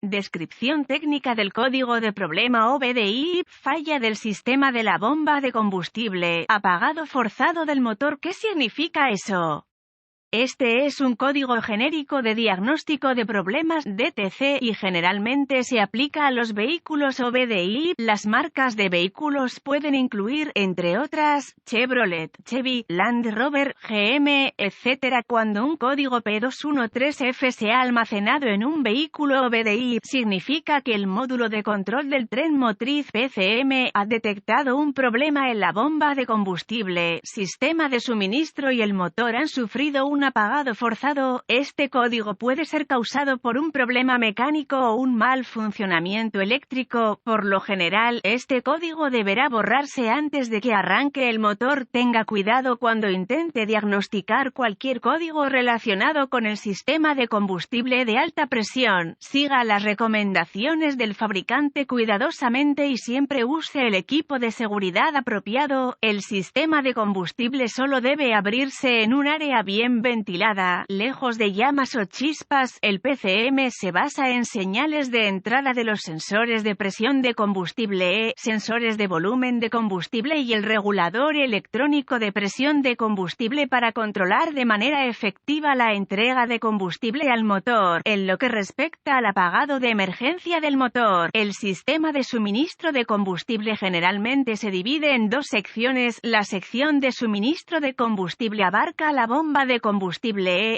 Descripción técnica del código de problema OBDI, falla del sistema de la bomba de combustible, apagado forzado del motor. ¿Qué significa eso? Este es un código genérico de diagnóstico de problemas DTC y generalmente se aplica a los vehículos OBDI. Las marcas de vehículos pueden incluir, entre otras, Chevrolet, Chevy, Land Rover, GM, etc. Cuando un código P213F se ha almacenado en un vehículo OBDI, significa que el módulo de control del tren motriz PCM ha detectado un problema en la bomba de combustible, sistema de suministro y el motor han sufrido un apagado forzado. Este código puede ser causado por un problema mecánico o un mal funcionamiento eléctrico. Por lo general, este código deberá borrarse antes de que arranque el motor. Tenga cuidado cuando intente diagnosticar cualquier código relacionado con el sistema de combustible de alta presión. Siga las recomendaciones del fabricante cuidadosamente y siempre use el equipo de seguridad apropiado. El sistema de combustible solo debe abrirse en un área bien ventilada, lejos de llamas o chispas. El PCM se basa en señales de entrada de los sensores de presión de combustible, sensores de volumen de combustible y el regulador electrónico de presión de combustible para controlar de manera efectiva la entrega de combustible al motor. En lo que respecta al apagado de emergencia del motor, el sistema de suministro de combustible generalmente se divide en dos secciones. La sección de suministro de combustible abarca la bomba de combustible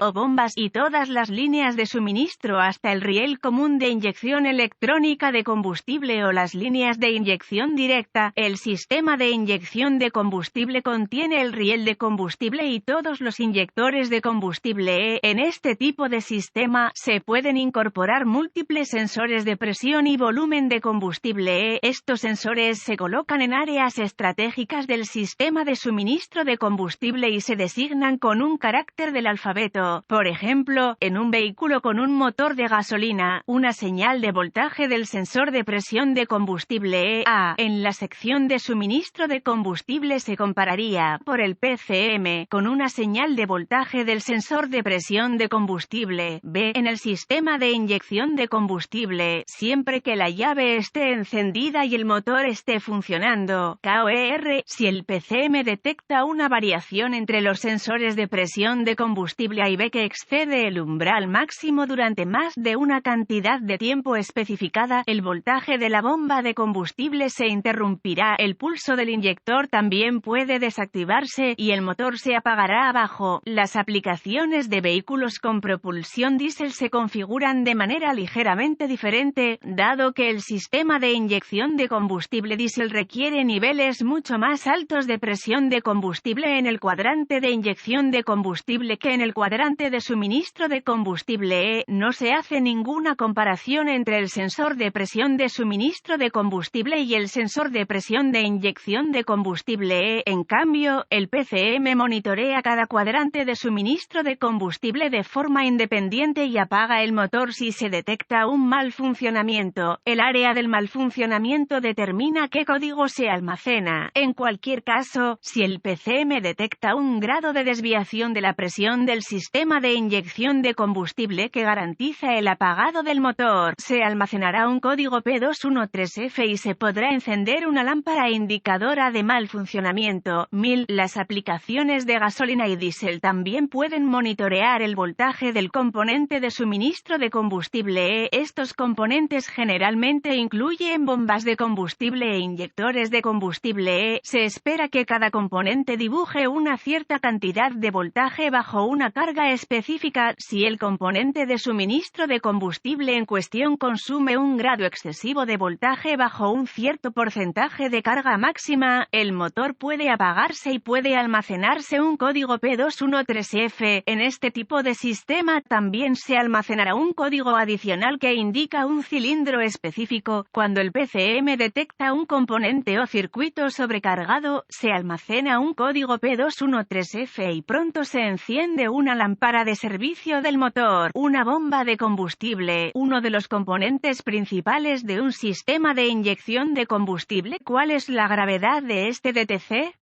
o bombas y todas las líneas de suministro hasta el riel común de inyección electrónica de combustible o las líneas de inyección directa. El sistema de inyección de combustible contiene el riel de combustible y todos los inyectores de combustible. En este tipo de sistema, se pueden incorporar múltiples sensores de presión y volumen de combustible. Estos sensores se colocan en áreas estratégicas del sistema de suministro de combustible y se designan con un carácter del alfabeto. Por ejemplo, en un vehículo con un motor de gasolina, una señal de voltaje del sensor de presión de combustible A. En la sección de suministro de combustible se compararía, por el PCM, con una señal de voltaje del sensor de presión de combustible B. En el sistema de inyección de combustible, siempre que la llave esté encendida y el motor esté funcionando. KOR. Si el PCM detecta una variación entre los sensores de presión de combustible A y B que excede el umbral máximo durante más de una cantidad de tiempo especificada, el voltaje de la bomba de combustible se interrumpirá, el pulso del inyector también puede desactivarse y el motor se apagará abajo. Las aplicaciones de vehículos con propulsión diésel se configuran de manera ligeramente diferente, dado que el sistema de inyección de combustible diésel requiere niveles mucho más altos de presión de combustible en el cuadrante de inyección de combustible que en el cuadrante de suministro de combustible. No se hace ninguna comparación entre el sensor de presión de suministro de combustible y el sensor de presión de inyección de combustible. En cambio, el PCM monitorea cada cuadrante de suministro de combustible de forma independiente y apaga el motor si se detecta un mal funcionamiento. El área del mal funcionamiento determina qué código se almacena. En cualquier caso, si el PCM detecta un grado de desviación de la presión del sistema de inyección de combustible que garantiza el apagado del motor, se almacenará un código P213F y se podrá encender una lámpara indicadora de mal funcionamiento. 1000. Las aplicaciones de gasolina y diésel también pueden monitorear el voltaje del componente de suministro de combustible. Estos componentes generalmente incluyen bombas de combustible e inyectores de combustible. Se espera que cada componente dibuje una cierta cantidad de voltaje bajo una carga específica. Si el componente de suministro de combustible en cuestión consume un grado excesivo de voltaje bajo un cierto porcentaje de carga máxima, el motor puede apagarse y puede almacenarse un código P213F. En este tipo de sistema también se almacenará un código adicional que indica un cilindro específico. Cuando el PCM detecta un componente o circuito sobrecargado, se almacena un código P213F y pronto se enciende una lámpara de servicio del motor. Una bomba de combustible, uno de los componentes principales de un sistema de inyección de combustible. ¿Cuál es la gravedad de este DTC?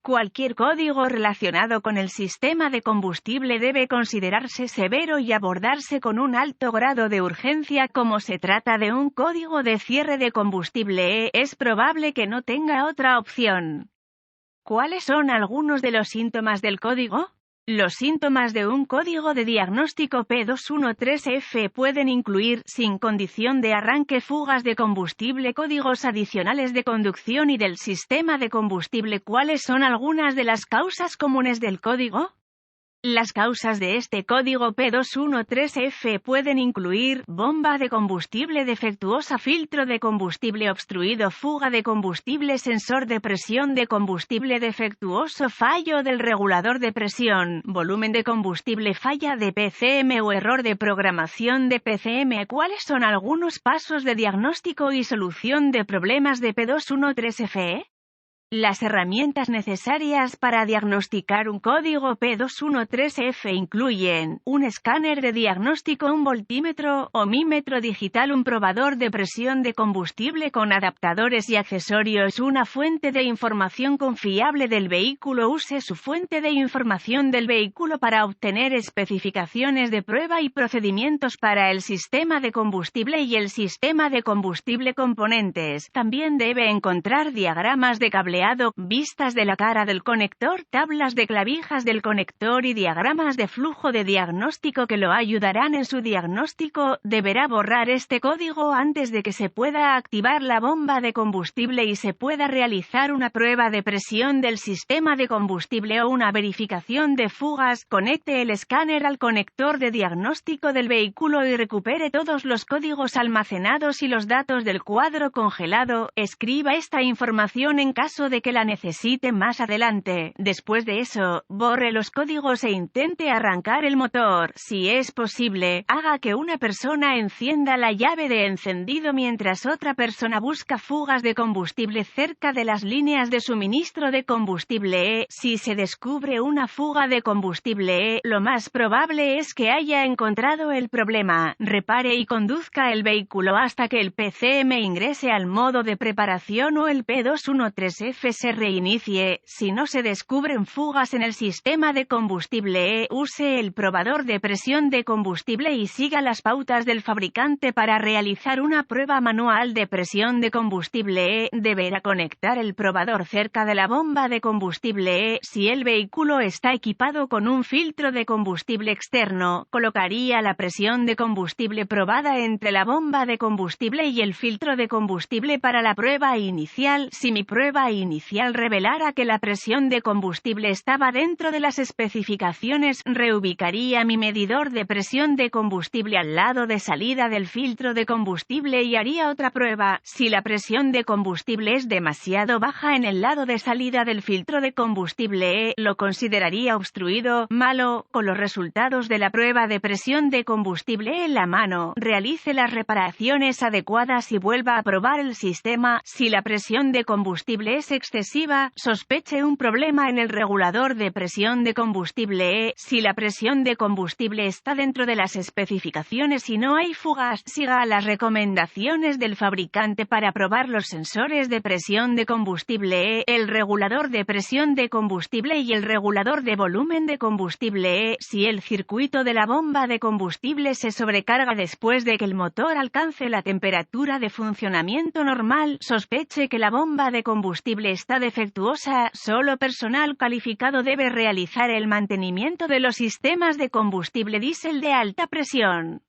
Cualquier código relacionado con el sistema de combustible debe considerarse severo y abordarse con un alto grado de urgencia. Como se trata de un código de cierre de combustible, es probable que no tenga otra opción. ¿Cuáles son algunos de los síntomas del código? Los síntomas de un código de diagnóstico P213F pueden incluir, sin condición de arranque, fugas de combustible, códigos adicionales de conducción y del sistema de combustible. ¿Cuáles son algunas de las causas comunes del código? Las causas de este código P213F pueden incluir bomba de combustible defectuosa, filtro de combustible obstruido, fuga de combustible, sensor de presión de combustible defectuoso, fallo del regulador de presión, volumen de combustible, falla de PCM o error de programación de PCM. ¿Cuáles son algunos pasos de diagnóstico y solución de problemas de P213F? Las herramientas necesarias para diagnosticar un código P213F incluyen un escáner de diagnóstico, un voltímetro, ohmímetro digital, un probador de presión de combustible con adaptadores y accesorios, una fuente de información confiable del vehículo. Use su fuente de información del vehículo para obtener especificaciones de prueba y procedimientos para el sistema de combustible y el sistema de combustible componentes. También debe encontrar diagramas de cableado, vistas de la cara del conector, tablas de clavijas del conector y diagramas de flujo de diagnóstico que lo ayudarán en su diagnóstico. Deberá borrar este código antes de que se pueda activar la bomba de combustible y se pueda realizar una prueba de presión del sistema de combustible o una verificación de fugas. Conecte el escáner al conector de diagnóstico del vehículo y recupere todos los códigos almacenados y los datos del cuadro congelado. Escriba esta información en caso de que la necesite más adelante. Después de eso, borre los códigos e intente arrancar el motor. Si es posible, haga que una persona encienda la llave de encendido mientras otra persona busca fugas de combustible cerca de las líneas de suministro de combustible. Si se descubre una fuga de combustible, lo más probable es que haya encontrado el problema. Repare y conduzca el vehículo hasta que el PCM ingrese al modo de preparación o el P213F se reinicie. Si no se descubren fugas en el sistema de combustible, use el probador de presión de combustible y siga las pautas del fabricante para realizar una prueba manual de presión de combustible. Deberá conectar el probador cerca de la bomba de combustible. Si el vehículo está equipado con un filtro de combustible externo, colocaría la presión de combustible probada entre la bomba de combustible y el filtro de combustible para la prueba inicial. Si mi prueba inicial revelara que la presión de combustible estaba dentro de las especificaciones, reubicaría mi medidor de presión de combustible al lado de salida del filtro de combustible y haría otra prueba. Si la presión de combustible es demasiado baja en el lado de salida del filtro de combustible, lo consideraría obstruido, malo. Con los resultados de la prueba de presión de combustible en la mano, realice las reparaciones adecuadas y vuelva a probar el sistema. Si la presión de combustible es excesiva, sospeche un problema en el regulador de presión de combustible. Si la presión de combustible está dentro de las especificaciones y no hay fugas, siga las recomendaciones del fabricante para probar los sensores de presión de combustible, el regulador de presión de combustible y el regulador de volumen de combustible. Si el circuito de la bomba de combustible se sobrecarga después de que el motor alcance la temperatura de funcionamiento normal, sospeche que la bomba de combustible está defectuosa. Solo personal calificado debe realizar el mantenimiento de los sistemas de combustible diésel de alta presión.